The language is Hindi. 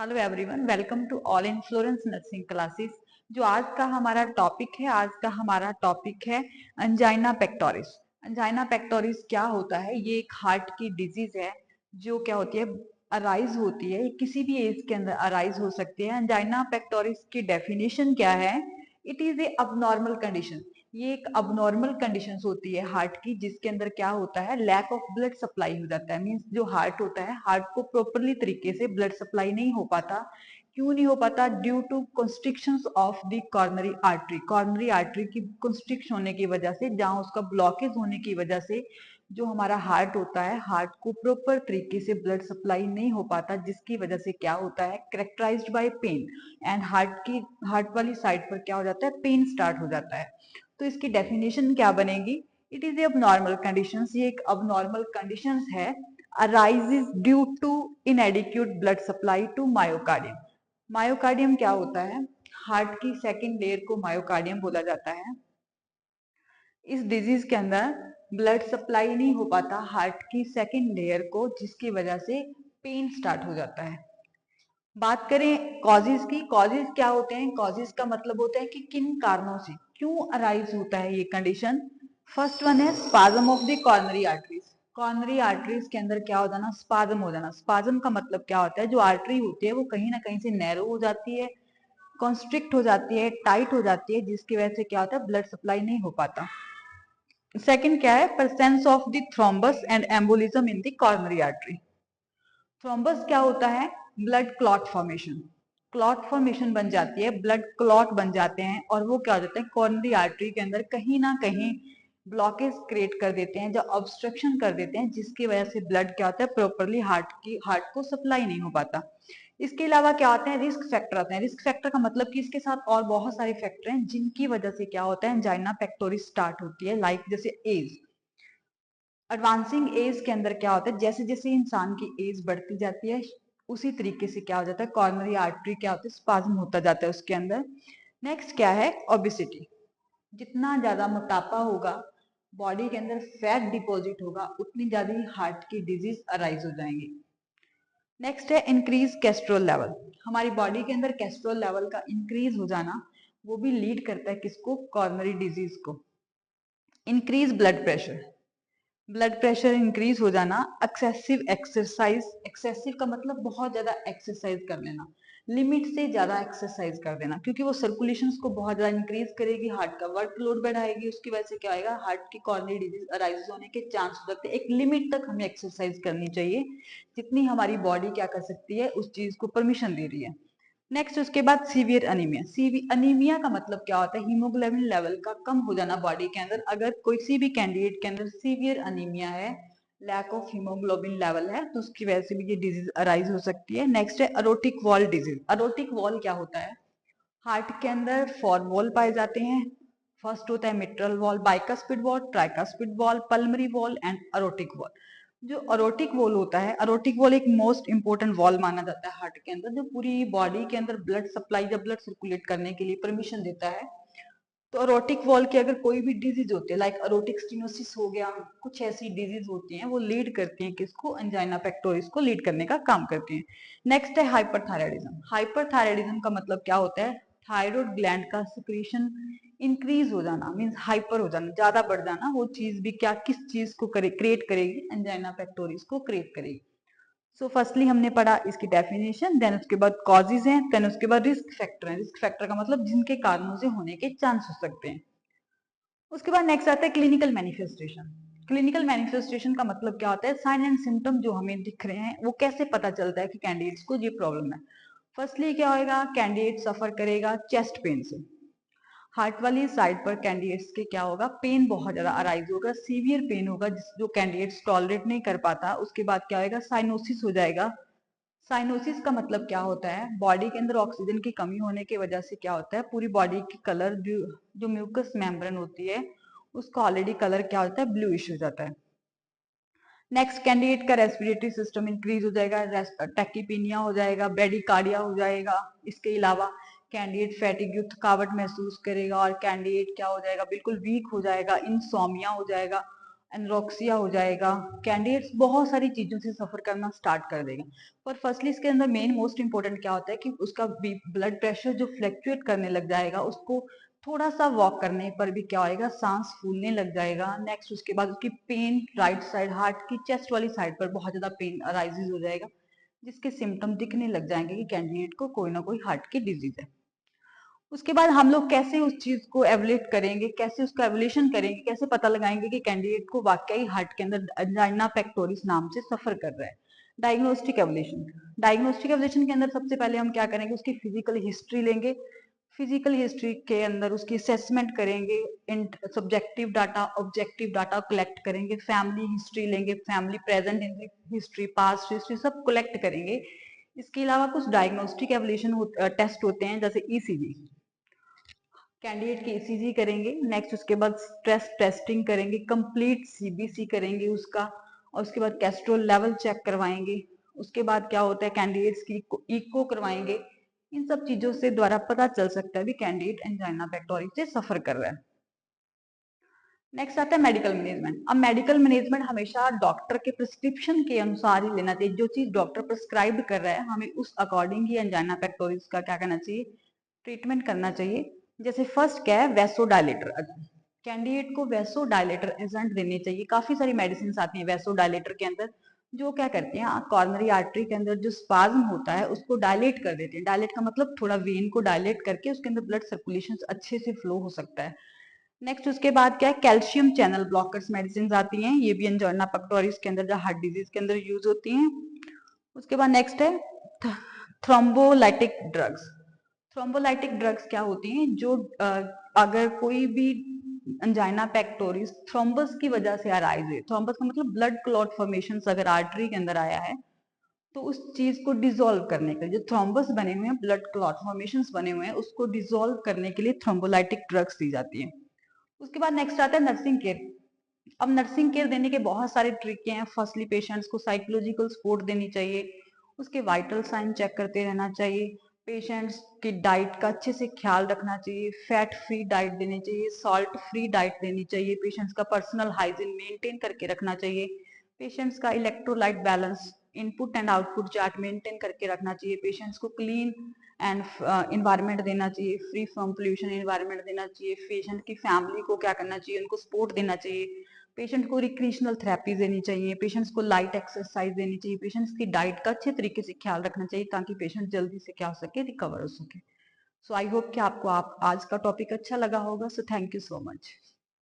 Hello everyone, welcome to all in Florence nursing classes. जो आज का हमारा टॉपिक है अंजाइना पेक्टोरिस। अंजाइना पेक्टोरिस क्या होता है? ये एक हार्ट की डिजीज है जो क्या होती है, अराइज होती है, किसी भी एज के अंदर अराइज हो सकती है। अंजाइना पेक्टोरिस की डेफिनेशन क्या है? It is a abnormal condition. ये एक अबनॉर्मल कंडीशन होती है हार्ट की, जिसके अंदर क्या होता है, लैक ऑफ ब्लड सप्लाई हो जाता है। मीन्स जो हार्ट होता है, हार्ट को प्रॉपरली तरीके से ब्लड सप्लाई नहीं हो पाता। क्यों नहीं हो पाता? Due to constriction of the coronary artery. Coronary artery की कंस्ट्रिक्ट होने की वजह से, जहां उसका ब्लॉकेज होने की वजह से जो हमारा हार्ट होता है, हार्ट को प्रॉपर तरीके से ब्लड सप्लाई नहीं हो पाता, जिसकी वजह से क्या होता है, characterized by pain. And heart वाली साइड पर क्या हो जाता है, पेन स्टार्ट हो जाता है। तो इसकी डेफिनेशन क्या बनेगी? It is a abnormal conditions. ये एक अबनॉर्मल कंडीशंस है, arises due to inadequate blood supply to myocardium. Myocardium क्या होता है? हार्ट की सेकंड लेयर को मायोकार्डियम बोला जाता है। इस डिजीज के अंदर ब्लड सप्लाई नहीं हो पाता हार्ट की सेकंड लेयर को, जिसकी वजह से पेन स्टार्ट हो जाता है। बात करें कॉजेज की, कॉजेज क्या होते हैं? कॉजेज का मतलब होता है कि किन कारणों से क्यों अराइज होता है ये कंडीशन। फर्स्ट वन है spasm of the coronary arteries. Coronary arteries के अंदर क्या हो जाना, स्पाज्म हो जाना। स्पाज्म का मतलब क्या होता है, जो आर्टरी होती है वो कहीं ना कहीं से नैरो हो जाती है, कॉन्स्ट्रिक्ट हो जाती है, टाइट हो जाती है, जिसकी वजह से क्या होता है, ब्लड सप्लाई नहीं हो पाता। सेकंड क्या है, presence of the thrombus and embolism in the coronary artery. Thrombus क्या होता है? Blood clot formation. Clot formation बन जाती है, ब्लड क्लॉट बन जाते हैं, और वो क्या हो जाते हैं, कॉर्नरी आर्टरी के अंदर कहीं ना कहीं ब्लॉकेज क्रिएट कर देते हैं, जो ऑब्स्ट्रक्शन कर देते हैं, जिसकी वजह से ब्लड क्या होता है, प्रॉपरली हार्ट को सप्लाई नहीं हो पाता। इसके अलावा क्या आते हैं, रिस्क फैक्टर आते हैं। रिस्क फैक्टर का मतलब कि इसके साथ और बहुत सारे फैक्टर हैं, जिनकी वजह से क्या होता है, एंजाइना पेक्टोरिस स्टार्ट होती है। लाइक जैसे एज, एडवांसिंग एज के अंदर क्या होता है, जैसे जैसे इंसान की एज बढ़ती जाती है, उसी तरीके से क्या हो जाता है, कॉर्नरी आर्टरी क्या होता है, स्पाज्म होता जाता है उसके अंदर। नेक्स्ट क्या है, ओबेसिटी। जितना ज्यादा मोटापा होगा, बॉडी के अंदर फैट डिपॉजिट होगा, उतनी ज्यादा हार्ट की डिजीज अराइज हो जाएंगी। नेक्स्ट है इंक्रीज कैस्ट्रोल लेवल। हमारी बॉडी के अंदर कैस्ट्रोल लेवल का इंक्रीज हो जाना, वो भी लीड करता है किसको, कॉर्नरी डिजीज को। Increase blood pressure. Blood pressure increase हो जाना। Excessive exercise. एक्सेसिव का मतलब बहुत ज्यादा एक्सरसाइज कर लेना, लिमिट से ज्यादा एक्सरसाइज कर देना, क्योंकि वो सर्कुलेशन को बहुत ज्यादा इंक्रीज करेगी, हार्ट का वर्कलोड बढ़ाएगी, उसकी वजह से क्या होगा, हार्ट की कॉर्नरी डिजीज अराइज होने के चांस हो सकते हैं। एक लिमिट तक हमें एक्सरसाइज करनी चाहिए, जितनी हमारी बॉडी क्या कर सकती है, उस चीज को परमिशन दे रही है। नेक्स्ट उसके बाद सीवियर अनीमिया। अनीमिया का मतलब क्या होता है, हीमोग्लोबिन लेवल का कम हो जाना बॉडी के अंदर। अगर कोई सी भी कैंडिडेट के अंदर सीवियर अनीमिया है, लैक ऑफ हीमोग्लोबिन लेवल है, तो उसकी वजह से भी ये डिजीज अराइज हो सकती है। नेक्स्ट है अरोटिक वॉल डिजीज। अरोटिक वॉल क्या होता है, हार्ट के अंदर 4 वॉल पाए जाते हैं। फर्स्ट होता है mitral valve, bicuspid valve, tricuspid valve, pulmonary valve and aortic valve. जो अरोटिक वॉल होता है, अरोटिक वॉल एक मोस्ट इंपोर्टेंट वॉल माना जाता है हार्ट के अंदर, जो पूरी बॉडी के अंदर ब्लड सप्लाई, जब ब्लड सर्कुलेट करने के लिए परमिशन देता है। तो अरोटिक वॉल की अगर कोई भी डिजीज होती है, लाइक अरोटिक स्टेनोसिस हो गया, कुछ ऐसी डिजीज होती हैं, वो लीड करती हैं किसको, एंजाइना पेक्टोरिस को लीड करने का काम करती हैं। नेक्स्ट है हाइपरथायराइडिज्म। हाइपरथायराइडिज्म का मतलब क्या होता है, थायराइड ग्लैंड का सिक्रीशन इंक्रीज हो जाना, मींस हाइपर हो जाना, ज्यादा बढ़ जाना। वो चीज भी क्या, किस चीज को क्रिएट करेगी, एंजाइना पेक्टोरिस को क्रिएट करेगी। सो फर्स्टली हमने पढ़ा इसकी डेफिनेशन, देन उसके बाद कॉजेज हैं, देन उसके बाद रिस्क फैक्टर है। रिस्क फैक्टर का मतलब जिनके कारणों से होने के चांस हो सकते हैं। उसके बाद नेक्स्ट आता है क्लिनिकल मैनिफेस्टेशन। क्लिनिकल मैनिफेस्टेशन का मतलब क्या होता है, साइन एंड सिम्टम जो हमें दिख रहे हैं, वो कैसे पता चलता है कि कैंडिडेट्स को ये प्रॉब्लम है। फर्स्टली क्या होगा, कैंडिडेट सफर करेगा चेस्ट पेन से। हार्ट वाली साइड पर कैंडिडेट्स के क्या होगा, पेन बहुत ज्यादा अराइज होगा, सीवियर पेन होगा, जो कैंडिडेट्स टॉलरेट नहीं कर पाता। उसके बाद क्या होगा, साइनोसिस हो जाएगा। साइनोसिस का मतलब क्या होता है, बॉडी के अंदर ऑक्सीजन की कमी होने की वजह से क्या होता है, पूरी बॉडी की कलर जो म्यूकस मेम्ब्रेन होती है, उसका ऑलरेडी कलर क्या होता है, ब्लूइश हो जाता है। नेक्स्ट कैंडिडेट का रेस्पिरेटरी सिस्टम इंक्रीज हो जाएगा, टैकीपीनिया हो जाएगा, ब्रेडिकार्डिया हो जाएगा। इसके अलावा कैंडिडेट फैटिग्यू, थकावट महसूस करेगा, और कैंडिडेट क्या हो जाएगा, बिल्कुल वीक हो जाएगा, इंसोमिया हो जाएगा। एनरोक्सिया हो जाएगा, कैंडिडेट्स बहुत सारी चीजों से सफर करना स्टार्ट कर देगा। पर फर्स्टली इसके अंदर मेन मोस्ट इंपॉर्टेंट क्या होता है कि उसका ब्लड प्रेशर जो फ्लक्चुएट करने लग जाएगा, उसको थोड़ा सा वॉक करने पर भी क्या होएगा, सांस फूलने लग जाएगा। नेक्स्ट उसके बाद उसकी पेन राइट साइड हार्ट की चेस्ट वाली साइड पर बहुत ज्यादा पेन अराइजेज हो जाएगा, जिसके सिम्टम दिखने लग जाएंगे कि कैंडिडेट को कोई ना कोई हार्ट की डिजीज है। उसके बाद हम लोग कैसे उस चीज को एवलेट करेंगे, कैसे उसका एवोल्यूशन करेंगे, कैसे पता लगाएंगे कि कैंडिडेट को वाकई हार्ट के अंदर एंजाइना पेक्टोरिस नाम से सफर कर रहा है। डायग्नोस्टिक एवोल्यूशन, डायग्नोस्टिक एवोल्यूशन के अंदर सबसे पहले हम क्या करेंगे, उसकी फिजिकल हिस्ट्री लेंगे। फिजिकल हिस्ट्री के अंदर उसकी असेसमेंट करेंगे, subjective data objective data collect करेंगे, फैमिली हिस्ट्री लेंगे, family present history past history सब कलेक्ट करेंगे। इसके अलावा कुछ डायग्नोस्टिक एवोल्यूशन टेस्ट होते हैं, जैसे ईसीजी, कैंडिडेट की ईसीजी करेंगे। नेक्स्ट उसके बाद स्ट्रेस टेस्टिंग करेंगे, कंप्लीट सीबीसी करेंगे उसका, और उसके बाद कैस्ट्रोल लेवल चेक करवाएंगे। उसके बाद क्या होता है, कैंडिडेट्स की इको करवाएंगे। इन सब चीजों से द्वारा पता चल सकता है कि कैंडिडेट एंजाइना पेक्टोरिस से सफर कर रहा है। नेक्स्ट आता है मेडिकल मैनेजमेंट। अब मेडिकल मैनेजमेंट हमेशा डॉक्टर के प्रिस्क्रिप्शन के अनुसार ही लेना चाहिए। जो चीज डॉक्टर प्रिस्क्राइब कर रहा है, हमें उस अकॉर्डिंग ही एंजाइना पेक्टोरिस का क्या करना चाहिए, ट्रीटमेंट करना चाहिए। जैसे फर्स्ट क्या है, वेसोडायलेटर। कैंडिडेट को वेसोडायलेटर एजेंट देने चाहिए। काफी सारी मेडिसिन आती हैं वेसोडायलेटर के अंदर, जो क्या करते हैं, कॉर्नरी आर्टरी के अंदर जो स्पाज्म होता है उसको डायलेट कर देते हैं। डायलेट का मतलब थोड़ा वेन को डायलेट करके उसके अंदर ब्लड सर्कुलेशन अच्छे से फ्लो हो सकता है। नेक्स्ट उसके बाद क्या है, कैल्शियम चैनल ब्लॉकर्स मेडिसिन आती हैं, ये भी एंजाइना पेक्टोरिस के अंदर, जो हार्ट डिजीज के अंदर यूज होती हैं। उसके बाद नेक्स्ट है थ्रोम्बोलाइटिक ड्रग्स। थ्रोम्बोलाइटिक ड्रग्स क्या होती हैं, जो अगर कोई भी एंजाइना पेक्टोरिस थ्रोम्बस की वजह से अराइज है, थ्रोम्बस का मतलब ब्लड क्लॉट फॉर्मेशन अगर आर्टरी के अंदर आया है, तो उस चीज को डिसॉल्व करने के लिए, जो थ्रोम्बस बने हुए हैं, ब्लड क्लॉट फॉर्मेशन बने हुए हैं, उसको डिसॉल्व करने के लिए थ्रोम्बोलाइटिक ड्रग्स दी जाती है। उसके बाद नेक्स्ट आता है नर्सिंग केयर। अब नर्सिंग केयर देने के बहुत सारे ट्रिक हैं। फर्स्टली पेशेंट्स को साइकोलॉजिकल सपोर्ट देनी चाहिए, उसके वाइटल साइन चेक करते रहना चाहिए, पेशेंट्स की डाइट का अच्छे से ख्याल रखना चाहिए, फैट फ्री डाइट देनी चाहिए, सॉल्ट फ्री डाइट देनी चाहिए, पेशेंट्स का पर्सनल हाइजीन मेंटेन करके रखना चाहिए, पेशेंट्स का electrolyte balance input and output chart maintain करके रखना चाहिए, पेशेंट्स को क्लीन एंड इन्वायरमेंट देना चाहिए, फ्री फ्रॉम पोल्यूशन इन्वायरमेंट देना चाहिए, पेशेंट की फैमिली को क्या करना चाहिए, उनको सपोर्ट देना चाहिए, पेशेंट को रिक्रिएशनल थेरेपी देनी चाहिए, पेशेंट्स को लाइट एक्सरसाइज देनी चाहिए, पेशेंट्स की डाइट का अच्छे तरीके से ख्याल रखना चाहिए, ताकि पेशेंट जल्दी से क्या हो सके, रिकवर हो सके। सो आई होप कि आपको आज का टॉपिक अच्छा लगा होगा। So thank you so much.